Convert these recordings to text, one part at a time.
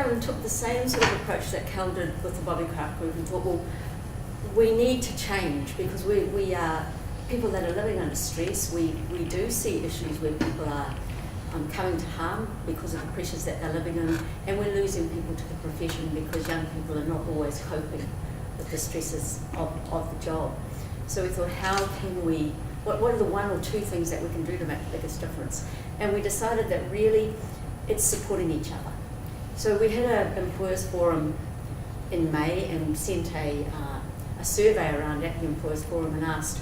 Carolyn took the same sort of approach that Cal did with the Bobby Craft group and thought, well, we need to change because we are people that are living under stress. We do see issues where people are coming to harm because of the pressures that they're living in, and we're losing people to the profession because young people are not always coping with the stresses of the job. So we thought, how can we, what are the one or two things that we can do to make the biggest difference? And we decided that really it's supporting each other. So we had an employers forum in May and sent a survey around at the employers forum and asked,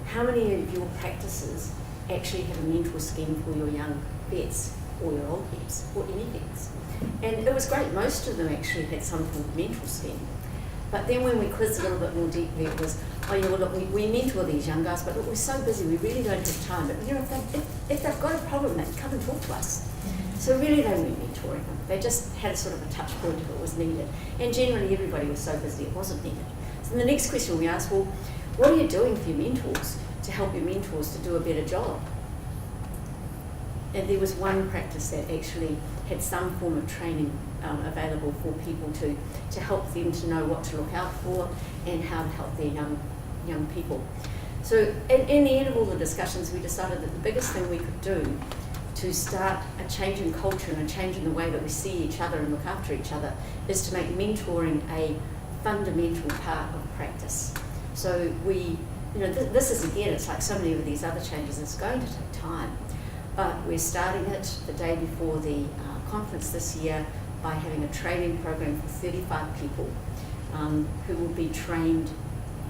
how many of your practices actually have a mentor scheme for your young vets or your old vets or any vets? And it was great, most of them actually had some form of mentor scheme. But then when we quizzed a little bit more deeply, it was, oh yeah, well look, we mentor these young guys, but look, we're so busy, we really don't have time. But you know, if they've got a problem, they can come and talk to us. So really they weren't mentoring them. They just had sort of a touch point if it was needed. And generally everybody was so busy it wasn't needed. So the next question we asked, well, what are you doing for your mentors to help your mentors to do a better job? And there was one practice that actually had some form of training available for people to help them to know what to look out for and how to help their young people. So in the end of all the discussions, we decided that the biggest thing we could do to start a change in culture and a change in the way that we see each other and look after each other is to make mentoring a fundamental part of practice. So this is again, it's like so many of these other changes, it's going to take time. But we're starting it the day before the conference this year by having a training program for 35 people who will be trained,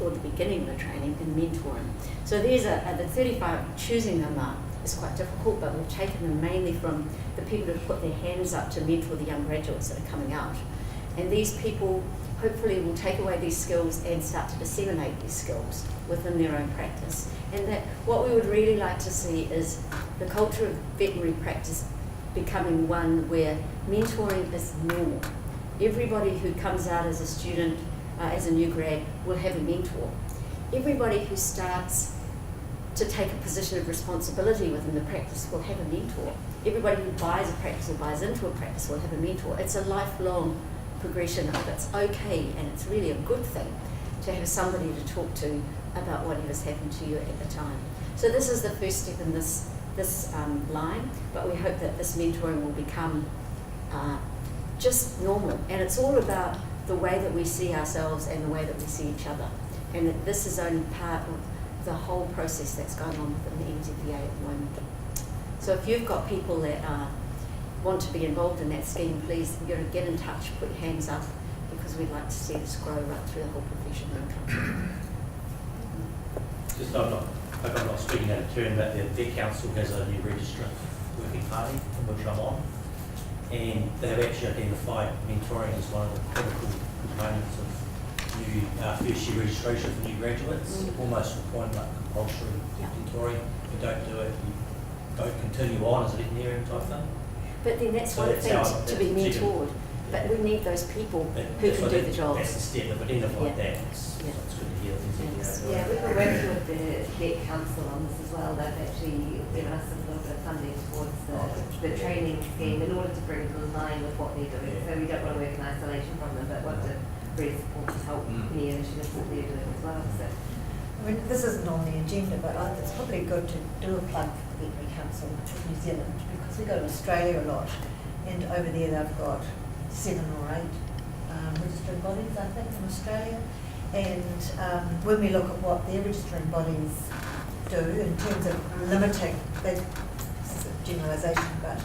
or the beginning of the training, in mentoring. So there's the 35, choosing them is quite difficult, but we've taken them mainly from the people who've put their hands up to mentor the young graduates that are coming out. And these people hopefully will take away these skills and start to disseminate these skills within their own practice. And that what we would really like to see is the culture of veterinary practice becoming one where mentoring is normal. Everybody who comes out as a student, as a new grad, will have a mentor. Everybody who starts to take a position of responsibility within the practice will have a mentor. Everybody who buys a practice or buys into a practice will have a mentor. It's a lifelong progression of it's okay, and it's really a good thing to have somebody to talk to about whatever's happened to you at the time. So this is the first step in this line, but we hope that this mentoring will become just normal. And it's all about the way that we see ourselves and the way that we see each other. And that this is only part of the whole process that's going on within the NZVA at the moment. So if you've got people that want to be involved in that scheme, please get in touch, put your hands up, because we'd like to see this grow right through the whole profession. Just I'm not speaking out of turn, but the Vet Council has a new registrar working party in which I'm on, and they have actually identified mentoring as one of the critical components of new first year registration for new graduates, almost to the point like compulsory mentoring. If you don't do it, you don't continue on as a veterinarian type thing. But then that's one thing to be mentored. But we need those people who can do the job. That's the step. If identified that, it's good to hear. Yeah, we've been working with the Vet Council on this as well. They've actually given us a little bit of funding towards the training scheme in order to bring them in line with what they're doing. So we don't want to work in isolation from them, but want to really support and help any initiatives that they're doing as well. So, I mean, this isn't on the agenda, but it's probably good to do a plug for the Veterinary Council of New Zealand, because we go to Australia a lot, and over there they've got 7 or 8 registering bodies, I think, in Australia. And when we look at what their registering bodies do in terms of limiting, this is a generalisation, but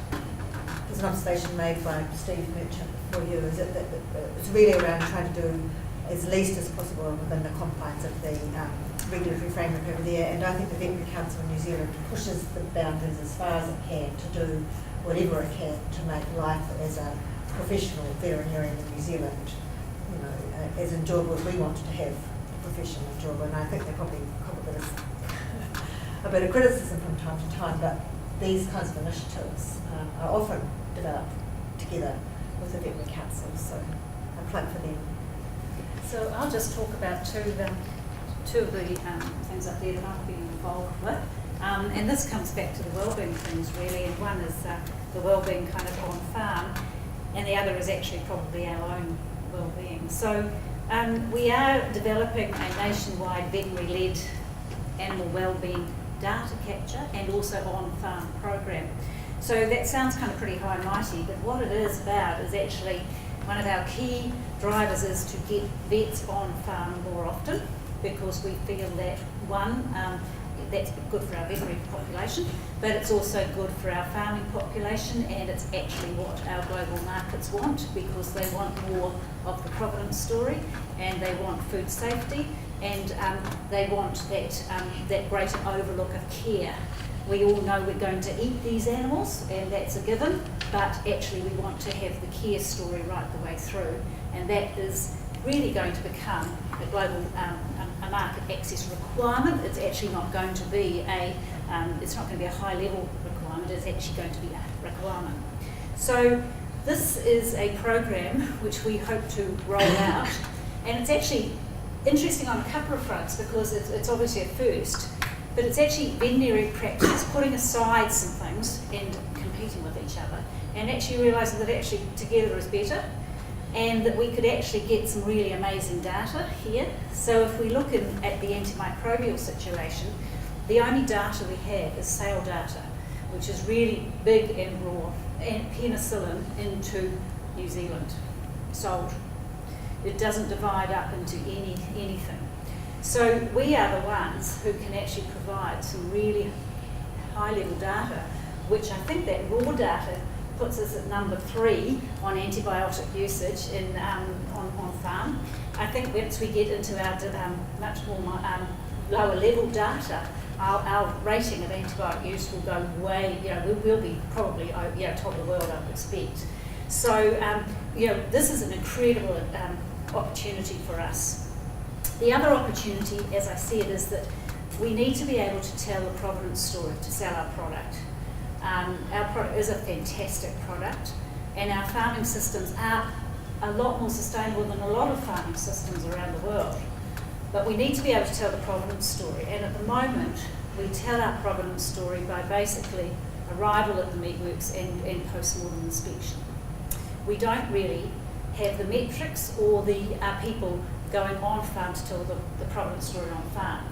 there's an observation made by Steve Merchant for you, is that it's really around trying to do as least as possible within the confines of the regulatory framework over there. And I think the Veterinary Council in New Zealand pushes the boundaries as far as it can to do whatever it can to make life as a professional veterinarian in New Zealand, as enjoyable as we want to have a professional enjoyable. And I think they probably a bit of criticism from time to time, but these kinds of initiatives are often developed together with the Veterinary Council, so a plug for them. So I'll just talk about two of the things up there that I've been involved with. And this comes back to the wellbeing things really, and one is the wellbeing kind of on farm. and the other is actually probably our own well-being. So we are developing a nationwide veterinary-led animal well-being data capture and also on-farm program. So that sounds kind of pretty high and mighty, but what it is about is actually one of our key drivers is to get vets on farm more often, because we feel that that's good for our veterinary population, but it's also good for our farming population, and it's actually what our global markets want, because they want more of the provenance story, and they want food safety, and they want that greater overlook of care. We all know we're going to eat these animals, and that's a given, but actually we want to have the care story right the way through, and that is really going to become a global a market access requirement. It's actually not going to be it's not going to be a high level requirement, it's actually going to be a requirement. So this is a program which we hope to roll out, and it's actually interesting on a couple of fronts, because it's obviously a first, but it's actually veterinary practice putting aside some things and competing with each other, and actually realising that actually together is better, and that we could actually get some really amazing data here. So if we look at the antimicrobial situation, the only data we have is sale data, which is really big and raw, and penicillin into New Zealand, sold. It doesn't divide up into anything. So we are the ones who can actually provide some really high-level data, which I think that raw data puts us at number 3 on antibiotic usage on farm. I think once we get into our much more lower level data, our rating of antibiotic use will go way, we'll be probably top of the world, I would expect. So, this is an incredible opportunity for us. The other opportunity, as I said, is that we need to be able to tell the provenance story to sell our product. Our product is a fantastic product, and our farming systems are a lot more sustainable than a lot of farming systems around the world. But we need to be able to tell the provenance story, and at the moment we tell our provenance story by basically arrival at the meatworks and post-mortem inspection. We don't really have the metrics or the people going on farm to tell the provenance story on farm.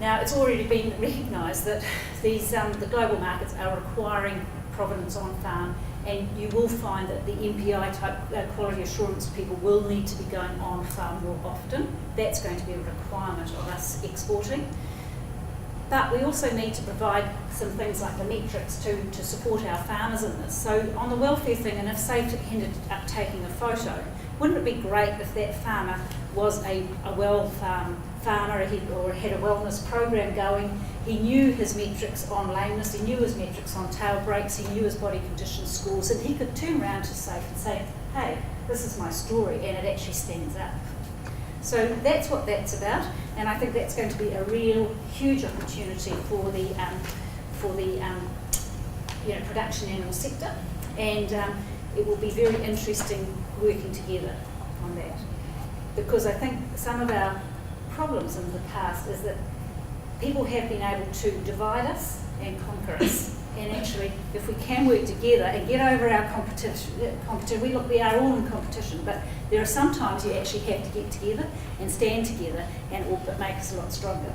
Now, it's already been recognised that these the global markets are requiring provenance on farm, and you will find that the MPI type quality assurance people will need to be going on farm more often. That's going to be a requirement of us exporting. But we also need to provide some things like the metrics to support our farmers in this. So on the welfare thing, and if say ended up taking a photo, wouldn't it be great if that farmer was a well farmer or had a wellness program going? He knew his metrics on lameness, he knew his metrics on tail breaks, he knew his body condition scores, and he could turn around to SAFE and say, hey, this is my story, and it actually stands up. So that's what that's about, and I think that's going to be a real huge opportunity for the production animal sector, and it will be very interesting working together on that, because I think some of our problems in the past is that people have been able to divide us and conquer us. And actually, if we can work together and get over our competition, we are all in competition, but there are some times you actually have to get together and stand together, and it will make us a lot stronger.